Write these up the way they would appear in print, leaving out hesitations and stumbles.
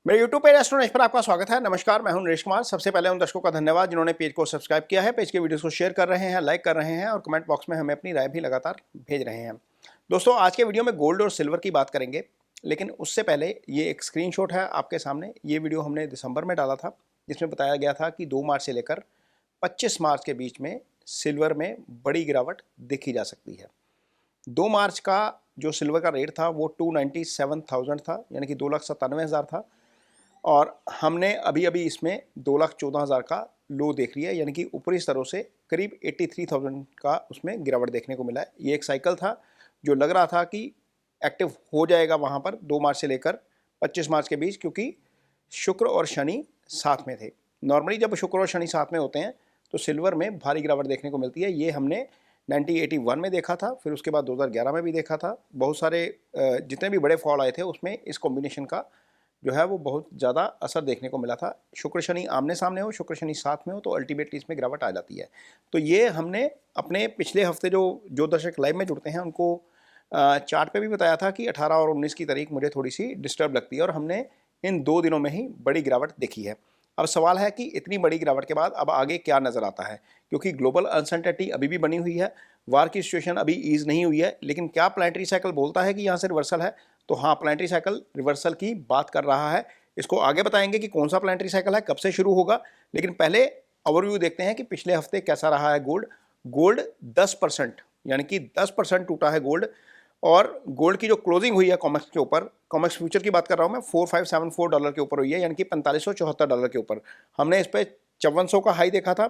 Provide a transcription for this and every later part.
मेरे YouTube page astro Naresh पर आपका स्वागत है। नमस्कार, मैं हूं नरेश कुमार। सबसे पहले उन दर्शकों का धन्यवाद जिन्होंने पेज को सब्सक्राइब किया है, पेज के वीडियोस को शेयर कर रहे हैं, लाइक कर रहे हैं और कमेंट बॉक्स में हमें अपनी राय भी लगातार भेज रहे हैं। दोस्तों, आज के वीडियो में गोल्ड और सिल्वर की बात करेंगे, लेकिन उससे पहले ये एक स्क्रीनशॉट है आपके सामने। ये वीडियो हमने दिसंबर में डाला था, जिसमें बताया गया था कि 2 मार्च से लेकर 25 मार्च के बीच में सिल्वर में बड़ी गिरावट देखी जा सकती है। 2 मार्च का जो सिल्वर का रेट था वो 297,000 था, यानी कि 2,97,000 था। और हमने अभी अभी इसमें 2,14,000 का लो देख लिया, यानी कि ऊपरी स्तरों से करीब 83,000 का उसमें गिरावट देखने को मिला है। ये एक साइकिल था जो लग रहा था कि एक्टिव हो जाएगा वहाँ पर 2 मार्च से लेकर 25 मार्च के बीच, क्योंकि शुक्र और शनि साथ में थे। नॉर्मली जब शुक्र और शनि साथ में होते हैं तो सिल्वर में भारी गिरावट देखने को मिलती है। ये हमने 1981 में देखा था, फिर उसके बाद 2011 में भी देखा था। बहुत सारे जितने भी बड़े फॉल आए थे उसमें इस कॉम्बिनेशन का जो है वो बहुत ज़्यादा असर देखने को मिला था। शुक्र शनि आमने सामने हो, शुक्र शनि साथ में हो, तो अल्टीमेटली इसमें गिरावट आ जाती है। तो ये हमने अपने पिछले हफ्ते जो दर्शक लाइव में जुड़ते हैं उनको चार्ट पे भी बताया था कि 18 और 19 की तारीख मुझे थोड़ी सी डिस्टर्ब लगती है, और हमने इन 2 दिनों में ही बड़ी गिरावट देखी है। अब सवाल है कि इतनी बड़ी गिरावट के बाद अब आगे क्या नज़र आता है, क्योंकि ग्लोबल अनसर्टेनिटी अभी भी बनी हुई है, वार की सिचुएशन अभी ईज नहीं हुई है। लेकिन क्या प्लानिटरी साइकिल बोलता है कि यहाँ से रिवर्सल है? तो हाँ, प्लानिटरी साइकिल रिवर्सल की बात कर रहा है। इसको आगे बताएंगे कि कौन सा प्लानिटरी साइकिल है, कब से शुरू होगा। लेकिन पहले ओवरव्यू देखते हैं कि पिछले हफ्ते कैसा रहा है गोल्ड। गोल्ड 10%, यानी कि 10% टूटा है गोल्ड। और गोल्ड की जो क्लोजिंग हुई है कॉमेक्स के ऊपर, कॉमेक्स फ्यूचर की बात कर रहा हूँ मैं, $4574 के ऊपर हुई है, यानी कि $4574 के ऊपर। हमने इस पर 5400 का हाई देखा था,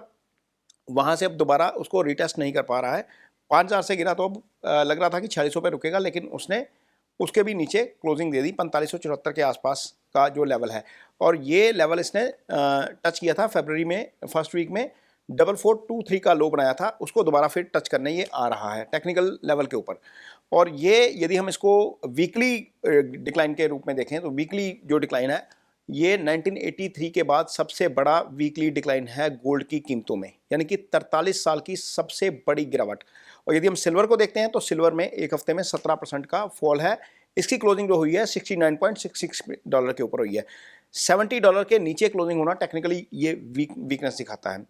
वहाँ से अब दोबारा उसको रिटेस्ट नहीं कर पा रहा है। 5,000 से गिरा तो अब लग रहा था कि 4600 पे रुकेगा, लेकिन उसने उसके भी नीचे क्लोजिंग दे दी 4574 के आसपास का जो लेवल है। और ये लेवल इसने टच किया था फरवरी में, फर्स्ट वीक में 4423 का लो बनाया था, उसको दोबारा फिर टच करने ये आ रहा है टेक्निकल लेवल के ऊपर। और ये यदि हम इसको वीकली डिक्लाइन के रूप में देखें तो वीकली जो डिक्लाइन है ये 1983 के बाद सबसे बड़ा वीकली डिक्लाइन है गोल्ड की कीमतों में, यानी कि 43 साल की सबसे बड़ी गिरावट। और यदि हम सिल्वर को देखते हैं तो सिल्वर में एक हफ्ते में 17% का फॉल है। इसकी क्लोजिंग जो हुई है $69.66 के ऊपर हुई है। $70 के नीचे क्लोजिंग होना टेक्निकली ये वीकनेस दिखाता है।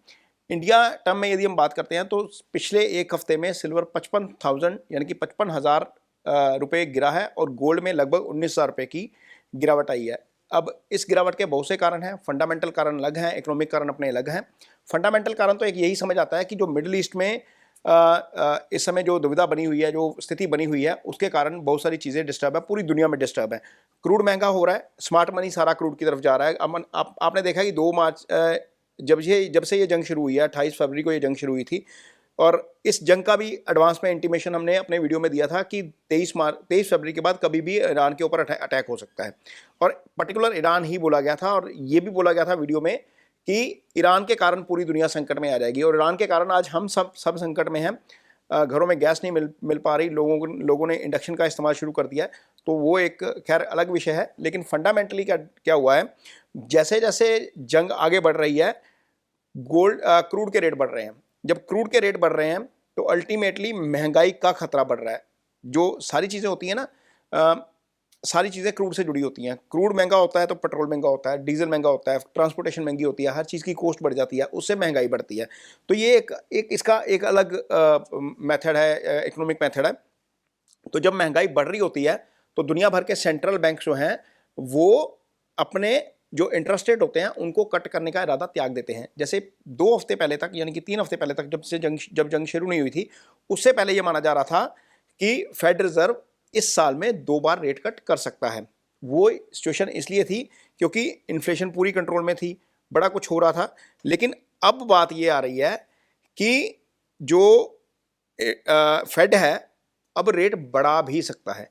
इंडिया टर्म में यदि हम बात करते हैं तो पिछले एक हफ्ते में सिल्वर 55,000 यानी कि 55,000 रुपये गिरा है, और गोल्ड में लगभग 19,000 रुपये की गिरावट आई है। अब इस गिरावट के बहुत से कारण हैं, फंडामेंटल कारण अलग हैं, इकोनॉमिक कारण अपने अलग हैं। फंडामेंटल कारण तो एक यही समझ आता है कि जो मिडिल ईस्ट में इस समय जो दुविधा बनी हुई है, जो स्थिति बनी हुई है, उसके कारण बहुत सारी चीज़ें डिस्टर्ब है, पूरी दुनिया में डिस्टर्ब है। क्रूड महंगा हो रहा है, स्मार्ट मनी सारा क्रूड की तरफ जा रहा है। अब आपने देखा कि 2 मार्च जब से ये जंग शुरू हुई है, 28 फरवरी को ये जंग शुरू हुई थी, और इस जंग का भी एडवांस में इंटीमेशन हमने अपने वीडियो में दिया था कि 23 फरवरी के बाद कभी भी ईरान के ऊपर अटैक हो सकता है। और पर्टिकुलर ईरान ही बोला गया था, और ये भी बोला गया था वीडियो में कि ईरान के कारण पूरी दुनिया संकट में आ जाएगी। और ईरान के कारण आज हम सब संकट में हैं। घरों में गैस नहीं मिल पा रही, लोगों ने इंडक्शन का इस्तेमाल शुरू कर दिया है, तो वो एक खैर अलग विषय है। लेकिन फंडामेंटली क्या हुआ है, जैसे जैसे जंग आगे बढ़ रही है, क्रूड के रेट बढ़ रहे हैं। जब क्रूड के रेट बढ़ रहे हैं तो अल्टीमेटली महंगाई का खतरा बढ़ रहा है। जो सारी चीज़ें होती हैं ना, सारी चीज़ें क्रूड से जुड़ी होती हैं। क्रूड महंगा होता है तो पेट्रोल महंगा होता है, डीजल महंगा होता है, ट्रांसपोर्टेशन महंगी होती है, हर चीज़ की कॉस्ट बढ़ जाती है, उससे महंगाई बढ़ती है। तो ये इसका एक अलग मेथड है, इकोनॉमिक मेथड है। तो जब महंगाई बढ़ रही होती है तो दुनिया भर के सेंट्रल बैंक जो हैं वो अपने जो इंटरेस्ट रेट होते हैं उनको कट करने का इरादा त्याग देते हैं। जैसे 2 हफ्ते पहले तक, यानी कि 3 हफ्ते पहले तक, जब जंग शुरू नहीं हुई थी, उससे पहले ये माना जा रहा था कि फेड रिजर्व इस साल में 2 बार रेट कट कर सकता है। वो सिचुएशन इसलिए थी क्योंकि इन्फ्लेशन पूरी कंट्रोल में थी, बड़ा कुछ हो रहा था। लेकिन अब बात ये आ रही है कि जो फेड है अब रेट बढ़ा भी सकता है।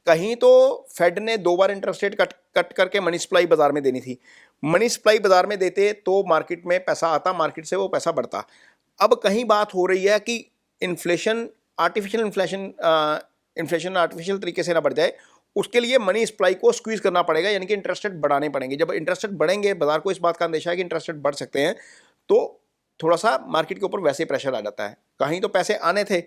कहीं तो फेड ने 2 बार इंटरेस्ट रेट कट करके मनी सप्लाई बाजार में देनी थी। मनी सप्लाई बाजार में देते तो मार्केट में पैसा आता, मार्केट से वो पैसा बढ़ता। अब कहीं बात हो रही है कि आर्टिफिशियल इन्फ्लेशन आर्टिफिशियल तरीके से ना बढ़ जाए, उसके लिए मनी सप्लाई को स्क्वीज करना पड़ेगा, यानी कि इंटरेस्ट रेट बढ़ाने पड़ेंगे। जब इंटरेस्ट रेट बढ़ेंगे, बाजार को इस बात का अंदेशा है कि इंटरेस्ट रेट बढ़ सकते हैं, तो थोड़ा सा मार्केट के ऊपर वैसे प्रेशर आ जाता है। कहीं तो पैसे आने थे,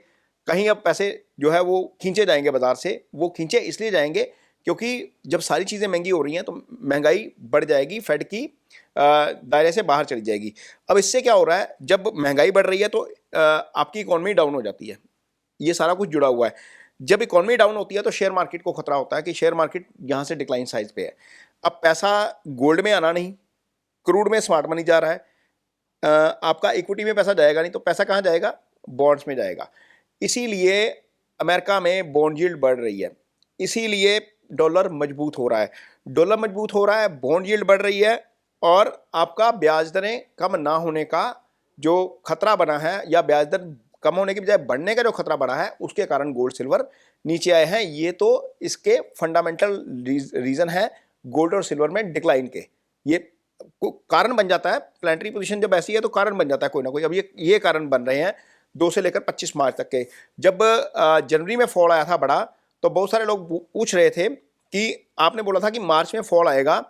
कहीं अब पैसे जो है वो खींचे जाएंगे बाजार से। वो खींचे इसलिए जाएंगे क्योंकि जब सारी चीज़ें महंगी हो रही हैं तो महंगाई बढ़ जाएगी, फेड की दायरे से बाहर चली जाएगी। अब इससे क्या हो रहा है, जब महंगाई बढ़ रही है तो आपकी इकोनॉमी डाउन हो जाती है, ये सारा कुछ जुड़ा हुआ है। जब इकोनॉमी डाउन होती है तो शेयर मार्केट को खतरा होता है कि शेयर मार्केट यहाँ से डिक्लाइन साइज पे है। अब पैसा गोल्ड में आना नहीं, क्रूड में स्मार्ट मनी जा रहा है, आपका इक्विटी में पैसा जाएगा नहीं, तो पैसा कहाँ जाएगा, बॉन्ड्स में जाएगा। इसीलिए अमेरिका में बॉन्ड यील्ड बढ़ रही है, इसीलिए डॉलर मजबूत हो रहा है, डॉलर मजबूत हो रहा है, बॉन्ड यील्ड बढ़ रही है, और आपका ब्याज दरें कम ना होने का जो खतरा बना है, या ब्याज दर कम होने की बजाय बढ़ने का जो खतरा बना है, उसके कारण गोल्ड सिल्वर नीचे आए हैं। ये तो इसके फंडामेंटल रीजन है गोल्ड और सिल्वर में डिक्लाइन के, ये कारण बन जाता है। प्लानिटरी पोजीशन जब ऐसी है तो कारण बन जाता है कोई ना कोई। अब ये कारण बन रहे हैं 2 से लेकर 25 मार्च तक के। जब जनवरी में फॉल आया था बड़ा, तो बहुत सारे लोग पूछ रहे थे कि आपने बोला था कि मार्च में फॉल आएगा,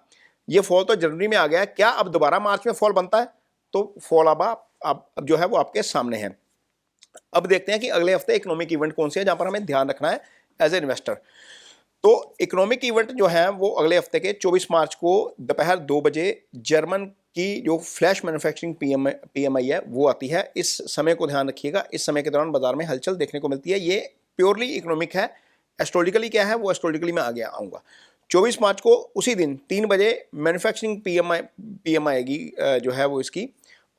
ये फॉल तो जनवरी में आ गया है, क्या अब दोबारा मार्च में फॉल बनता है? तो फॉल अब जो है वो आपके सामने है। अब देखते हैं कि अगले हफ्ते इकोनॉमिक इवेंट कौन से है जहां पर हमें ध्यान रखना है एज ए इन्वेस्टर। तो इकोनॉमिक इवेंट जो है वो अगले हफ्ते के 24 मार्च को दोपहर 2 बजे जर्मन की जो फ्लैश मैन्युफैक्चरिंग पीएमआई है वो आती है। इस समय को ध्यान रखिएगा, इस समय के दौरान बाजार में हलचल देखने को मिलती है। ये प्योरली इकोनॉमिक है, एस्ट्रोलॉजिकली क्या है वो एस्ट्रोलॉजिकली मैं आगे आऊँगा। 24 मार्च को उसी दिन 3 बजे मैन्युफैक्चरिंग पीएमआई आएगी जो है वो इसकी,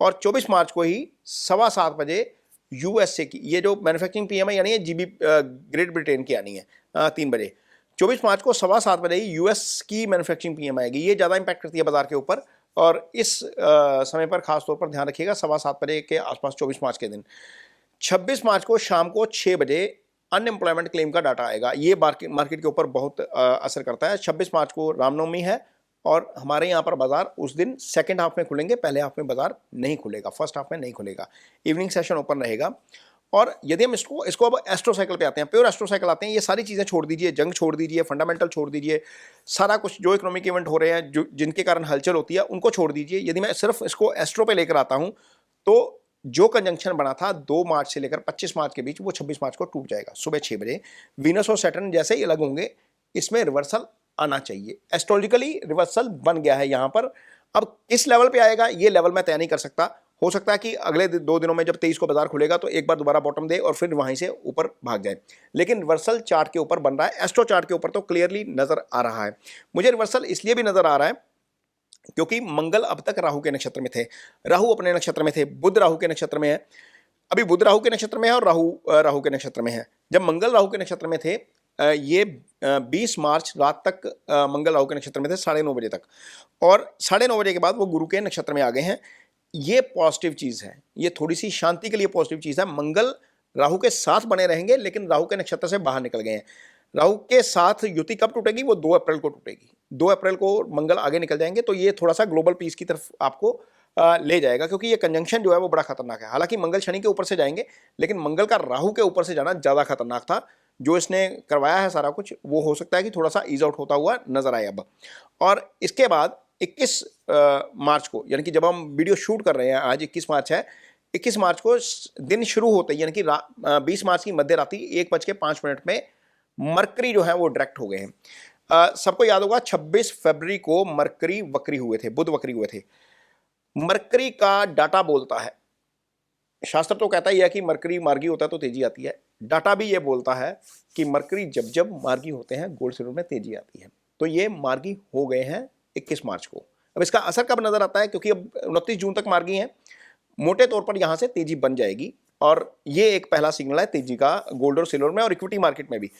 और 24 मार्च को ही 7:15 बजे यूएसए की ये जो मैन्युफैक्चरिंग पीएमआई आनी है जीबी ग्रेट ब्रिटेन की आनी है 3 बजे। 24 मार्च को 7:15 बजे ही यूएस की मैन्युफैक्चरिंग पीएमआई आएगी। ये ज़्यादा इंपैक्ट करती है बाजार के ऊपर, और इस समय पर खास तौर पर ध्यान रखिएगा 7:15 बजे के आसपास 24 मार्च के दिन। 26 मार्च को शाम को 6 बजे अनएम्प्लॉयमेंट क्लेम का डाटा आएगा। ये मार्केट के ऊपर बहुत असर करता है। 26 मार्च को रामनवमी है, और हमारे यहाँ पर बाजार उस दिन सेकेंड हाफ में खुलेंगे, पहले हाफ में बाजार नहीं खुलेगा, फर्स्ट हाफ में नहीं खुलेगा, इवनिंग सेशन ओपन रहेगा। और यदि हम इसको अब एस्ट्रो साइकिल पे आते हैं, प्योर एस्ट्रो साइकिल आते हैं, ये सारी चीज़ें छोड़ दीजिए, जंग छोड़ दीजिए, फंडामेंटल छोड़ दीजिए, सारा कुछ जो इकोनॉमिक इवेंट हो रहे हैं जो जिनके कारण हलचल होती है उनको छोड़ दीजिए। यदि मैं सिर्फ इसको एस्ट्रो पे लेकर आता हूँ तो जो कंजंक्शन बना था 2 मार्च से लेकर 25 मार्च के बीच, वो 26 मार्च को टूट जाएगा सुबह 6 बजे। वीनस और सैटर्न जैसे ही अलग होंगे, इसमें रिवर्सल आना चाहिए। एस्ट्रोलॉजिकली रिवर्सल बन गया है यहाँ पर। अब किस लेवल पे आएगा ये लेवल मैं तय नहीं कर सकता। हो सकता है कि अगले 2 दिनों में जब 23 को बाजार खुलेगा तो एक बार दोबारा बॉटम दे और फिर वहीं से ऊपर भाग जाए, लेकिन रिवर्सल चार्ट के ऊपर बन रहा है, एस्ट्रो चार्ट के ऊपर तो क्लियरली नजर आ रहा है। मुझे रिवर्सल इसलिए भी नजर आ रहा है क्योंकि मंगल अब तक राहु के नक्षत्र में थे, राहु अपने नक्षत्र में थे, बुध राहु के नक्षत्र में है, अभी बुध राहु के नक्षत्र में है और राहु के नक्षत्र में है। जब मंगल राहु के नक्षत्र में थे, ये 20 मार्च रात तक मंगल राहु के नक्षत्र में थे 9:30 बजे तक, और 9:30 बजे के बाद वो गुरु के नक्षत्र में आ गए हैं। ये पॉजिटिव चीज़ है, ये थोड़ी सी शांति के लिए पॉजिटिव चीज़ है। मंगल राहु के साथ बने रहेंगे, लेकिन राहु के नक्षत्र से बाहर निकल गए हैं। राहु के साथ युति कब टूटेगी, वो 2 अप्रैल को टूटेगी। 2 अप्रैल को मंगल आगे निकल जाएंगे, तो ये थोड़ा सा ग्लोबल पीस की तरफ आपको ले जाएगा, क्योंकि ये कंजंक्शन जो है वो बड़ा खतरनाक है। हालांकि मंगल शनि के ऊपर से जाएंगे, लेकिन मंगल का राहु के ऊपर से जाना ज़्यादा खतरनाक था। जो इसने करवाया है सारा कुछ, वो हो सकता है कि थोड़ा सा ईज आउट होता हुआ नजर आए अब। और इसके बाद 21 मार्च को, यानी कि जब हम वीडियो शूट कर रहे हैं, आज 21 मार्च है, 21 मार्च को दिन शुरू होते ही, यानी कि 20 मार्च की मध्य रात्रि 1:05 में मरकरी जो है वो डायरेक्ट हो गए हैं। सबको याद होगा 26 फरवरी को मरकरी वक्री हुए थे, बुध वक्री हुए थे। मरकरी का डाटा बोलता है, शास्त्र तो कहता ही है कि मरकरी मार्गी होता है तो तेजी आती है, डाटा भी ये बोलता है कि मरकरी जब जब मार्गी होते हैं गोल्ड सिल्वर में तेजी आती है। तो ये मार्गी हो गए हैं 21 मार्च को। अब इसका असर कब नजर आता है, क्योंकि अब 29 जून तक मार्गी हैं, मोटे तौर पर यहां से तेजी बन जाएगी, और ये एक पहला सिग्नल है तेजी का गोल्ड और सिल्वर में और इक्विटी मार्केट में भी।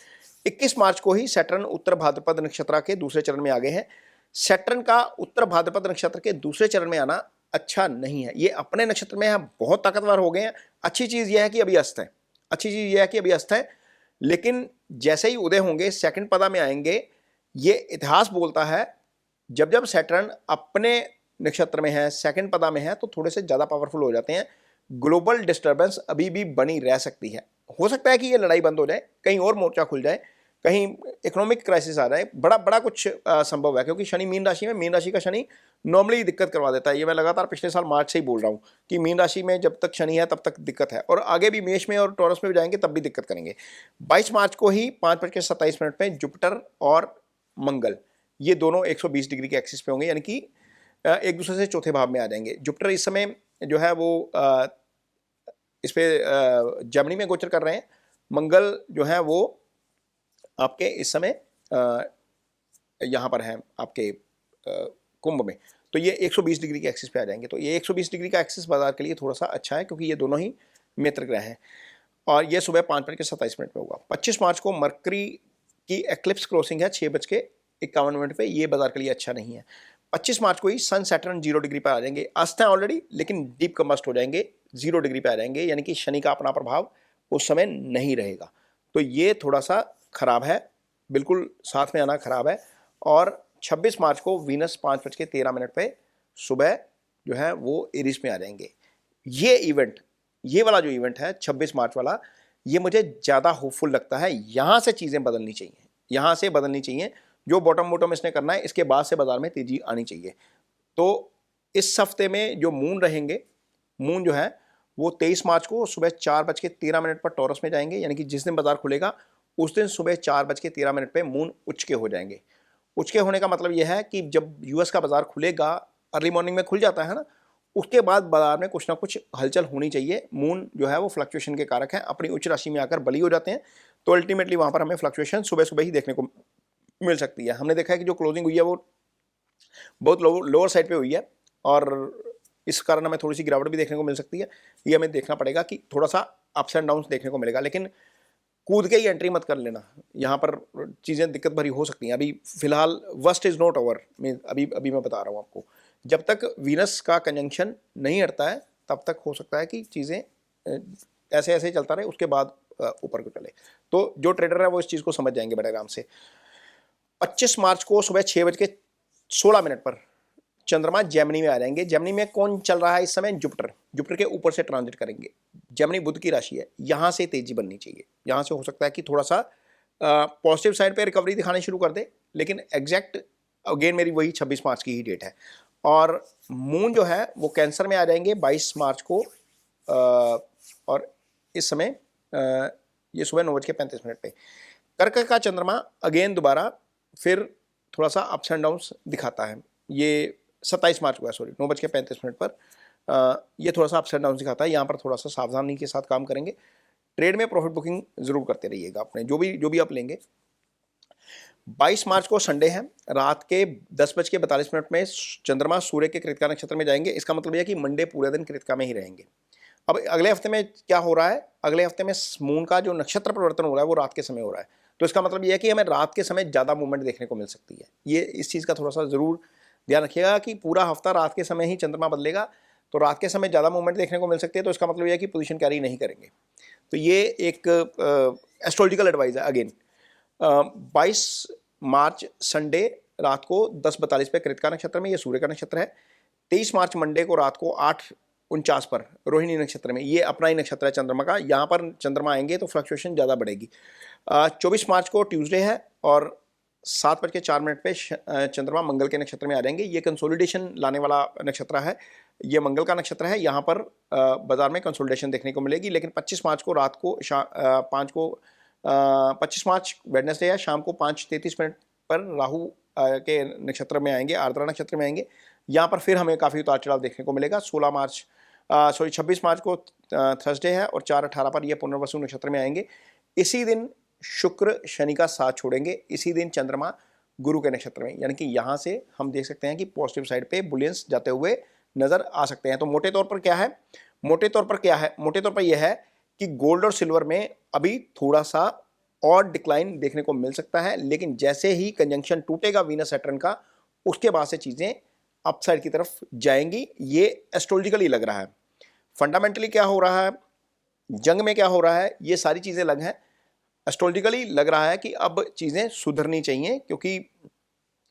21 मार्च को ही सैटर्न उत्तर भाद्रपद नक्षत्र के दूसरे चरण में आ गए हैं। सैटर्न का उत्तर भाद्रपद नक्षत्र के दूसरे चरण में आना अच्छा नहीं है, ये अपने नक्षत्र में हम बहुत ताकतवर हो गए हैं। अच्छी चीज यह है कि अभी अस्त है, अच्छी चीज यह है कि अभी अस्त है, लेकिन जैसे ही उदय होंगे सेकंड पदा में आएंगे। ये इतिहास बोलता है जब जब सैटर्न अपने नक्षत्र में है, सेकंड पदा में है, तो थोड़े से ज्यादा पावरफुल हो जाते हैं। ग्लोबल डिस्टर्बेंस अभी भी बनी रह सकती है। हो सकता है कि ये लड़ाई बंद हो जाए, कहीं और मोर्चा खुल जाए, कहीं इकोनॉमिक क्राइसिस आ जाए, बड़ा कुछ संभव है, क्योंकि शनि मीन राशि में, मीन राशि का शनि नॉर्मली दिक्कत करवा देता है। ये मैं लगातार पिछले साल मार्च से ही बोल रहा हूँ कि मीन राशि में जब तक शनि है तब तक दिक्कत है, और आगे भी मेष में और टॉरस में भी जाएंगे तब भी दिक्कत करेंगे। 22 मार्च को ही 5:27 में जुपिटर और मंगल, ये दोनों 120 डिग्री के एक्सिस पे होंगे, यानी कि एक दूसरे से चौथे भाव में आ जाएंगे। जुपिटर इस समय जो है वो इस पे जेमिनी में गोचर कर रहे हैं। मंगल जो है वो आपके इस समय यहाँ पर है आपके कुंभ में, तो ये 120 डिग्री के एक्सिस पे आ जाएंगे। तो ये 120 डिग्री का एक्सिस बाजार के लिए थोड़ा सा अच्छा है, क्योंकि ये दोनों ही मित्र ग्रह हैं, और ये सुबह 5:27 पे होगा। 25 मार्च को मरकरी की एक्लिप्स क्रॉसिंग है 6:51 पे, ये बाजार के लिए अच्छा नहीं है। 25 मार्च को ही सन सैटर्न 0 डिग्री पर आ जाएंगे, अस्त हैं ऑलरेडी लेकिन डीप कंबस्ट हो जाएंगे, 0 डिग्री पे आ जाएंगे, यानी कि शनि का अपना प्रभाव उस समय नहीं रहेगा। तो ये थोड़ा सा खराब है, बिल्कुल साथ में आना खराब है। और 26 मार्च को वीनस 5:13 पे सुबह जो है वो एरीज में आ जाएंगे। ये इवेंट, ये वाला जो इवेंट है 26 मार्च वाला, ये मुझे ज़्यादा होपफुल लगता है। यहाँ से चीज़ें बदलनी चाहिए, यहाँ से बदलनी चाहिए। जो बॉटम बॉटम इसने करना है, इसके बाद से बाजार में तेजी आनी चाहिए। तो इस हफ्ते में जो मून रहेंगे, मून जो है वो 23 मार्च को सुबह 4:13 पर टॉरस में जाएंगे, यानी कि जिस दिन बाजार खुलेगा उस दिन सुबह 4:13 पे मून उच्च के हो जाएंगे। उच्च के होने का मतलब यह है कि जब यूएस का बाजार खुलेगा, अर्ली मॉर्निंग में खुल जाता है ना, उसके बाद बाजार में कुछ ना कुछ हलचल होनी चाहिए। मून जो है वो फ्लक्चुएशन के कारक हैं, अपनी उच्च राशि में आकर बली हो जाते हैं, तो अल्टीमेटली वहाँ पर हमें फ्लक्चुएशन सुबह सुबह ही देखने को मिल सकती है। हमने देखा है कि जो क्लोजिंग हुई है वो बहुत लोअर साइड पे हुई है, और इस कारण हमें थोड़ी सी गिरावट भी देखने को मिल सकती है। ये हमें देखना पड़ेगा कि थोड़ा सा अप्स एंड डाउन्स देखने को मिलेगा, लेकिन कूद के ही एंट्री मत कर लेना, यहाँ पर चीज़ें दिक्कत भरी हो सकती हैं। अभी फिलहाल वर्स्ट इज़ नॉट ओवर, अभी मैं बता रहा हूँ आपको, जब तक वीनस का कंजंक्शन नहीं हटता है तब तक हो सकता है कि चीज़ें ऐसे ऐसे चलता रहे, उसके बाद ऊपर को चले। तो जो ट्रेडर है वो इस चीज़ को समझ जाएंगे बड़े आराम से। 25 मार्च को सुबह 6:16 पर चंद्रमा जेमिनी में आ जाएंगे। जेमिनी में कौन चल रहा है इस समय? जुपिटर। जुपिटर के ऊपर से ट्रांजिट करेंगे। जेमिनी बुध की राशि है, यहाँ से तेजी बननी चाहिए। यहाँ से हो सकता है कि थोड़ा सा पॉजिटिव साइड पे रिकवरी दिखानी शुरू कर दे, लेकिन एग्जैक्ट अगेन मेरी वही 26 मार्च की ही डेट है। और मून जो है वो कैंसर में आ जाएंगे 22 मार्च को, और इस समय ये सुबह 9:35 पे। कर्क का चंद्रमा अगेन दोबारा फिर थोड़ा सा अप्स एंड डाउन्स दिखाता है। ये 27 मार्च को है, सॉरी, 9:35 पर ये थोड़ा सा अप्स एंड डाउन्स दिखाता है। यहाँ पर थोड़ा सा सावधानी के साथ काम करेंगे। ट्रेड में प्रॉफिट बुकिंग जरूर करते रहिएगा अपने, जो भी आप लेंगे। 22 मार्च को संडे है, रात के 10:42 में चंद्रमा सूर्य के कृतिका नक्षत्र में जाएंगे। इसका मतलब यह है कि मंडे पूरे दिन कृतिका में ही रहेंगे। अब अगले हफ्ते में क्या हो रहा है? अगले हफ्ते में मून का जो नक्षत्र परिवर्तन हो रहा है वो रात के समय हो रहा है, तो इसका मतलब यह है कि हमें रात के समय ज़्यादा मूवमेंट देखने को मिल सकती है। ये इस चीज़ का थोड़ा सा ज़रूर ध्यान रखिएगा कि पूरा हफ्ता रात के समय ही चंद्रमा बदलेगा, तो रात के समय ज़्यादा मूवमेंट देखने को मिल सकती है। तो इसका मतलब यह है कि पोजीशन कैरी नहीं करेंगे। तो ये एक एस्ट्रोलॉजिकल एडवाइस है। अगेन 22 मार्च संडे रात को 10:42 पे कृतिका नक्षत्र में, ये सूर्य का नक्षत्र है। 23 मार्च मंडे को रात को 8:49 पर रोहिणी नक्षत्र में, ये अपना ही नक्षत्र है चंद्रमा का, यहाँ पर चंद्रमा आएंगे तो फ्लक्चुएशन ज़्यादा बढ़ेगी। 24 मार्च को ट्यूसडे है, और 7:04 पे चंद्रमा मंगल के नक्षत्र में आ जाएंगे। ये कंसोलिडेशन लाने वाला नक्षत्र है, ये मंगल का नक्षत्र है। यहाँ पर बाजार में कंसोलिडेशन देखने को मिलेगी। लेकिन 25 मार्च को रात को 25 मार्च वेडनेसडे है, शाम को 5:33 पर राहु के नक्षत्र में आएंगे, आर्द्रा नक्षत्र में आएंगे। यहाँ पर फिर हमें काफ़ी उतार चढ़ाव देखने को मिलेगा। 26 मार्च को थर्सडे है, और 4:18 पर यह पुनर्वसु नक्षत्र में आएंगे। इसी दिन शुक्र शनि का साथ छोड़ेंगे, इसी दिन चंद्रमा गुरु के नक्षत्र में, यानी कि यहाँ से हम देख सकते हैं कि पॉजिटिव साइड पे बुलियंस जाते हुए नजर आ सकते हैं। तो मोटे तौर पर क्या है? मोटे तौर पर यह है कि गोल्ड और सिल्वर में अभी थोड़ा सा और डिक्लाइन देखने को मिल सकता है, लेकिन जैसे ही कंजंक्शन टूटेगा वीनस सैटर्न का, उसके बाद से चीजें अपसाइड की तरफ जाएंगी। ये एस्ट्रोलॉजिकली लग रहा है। फंडामेंटली क्या हो रहा है, जंग में क्या हो रहा है, ये सारी चीजें अलग हैं। एस्ट्रोलॉजिकली लग रहा है कि अब चीजें सुधरनी चाहिए, क्योंकि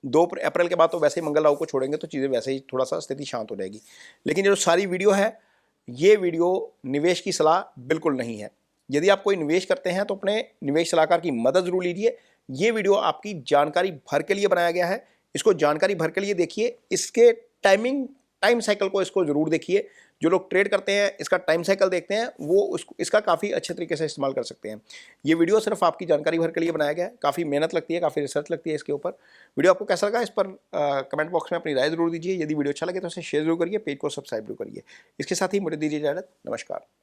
2 अप्रैल के बाद तो वैसे ही मंगल राहु को छोड़ेंगे, तो चीजें वैसे ही थोड़ा सा स्थिति शांत हो जाएगी। लेकिन जो सारी वीडियो है, ये वीडियो निवेश की सलाह बिल्कुल नहीं है। यदि आप कोई निवेश करते हैं तो अपने निवेश सलाहकार की मदद जरूर लीजिए। ये वीडियो आपकी जानकारी भर के लिए बनाया गया है, इसको जानकारी भर के लिए देखिए। इसके टाइम साइकिल को इसको जरूर देखिए। जो लोग ट्रेड करते हैं, इसका टाइम साइकिल देखते हैं, वो इसका काफ़ी अच्छे तरीके से इस्तेमाल कर सकते हैं। ये वीडियो सिर्फ आपकी जानकारी भर के लिए बनाया गया है, काफ़ी मेहनत लगती है, काफ़ी रिसर्च लगती है इसके ऊपर। वीडियो आपको कैसा लगा इस पर कमेंट बॉक्स में अपनी राय जरूर दीजिए। यदि वीडियो अच्छा लगे तो इसे शेयर जरूर करिए, पेज को सब्सक्राइब जरूर करिए। इसके साथ ही मुझे दीजिए इजाजत। नमस्कार।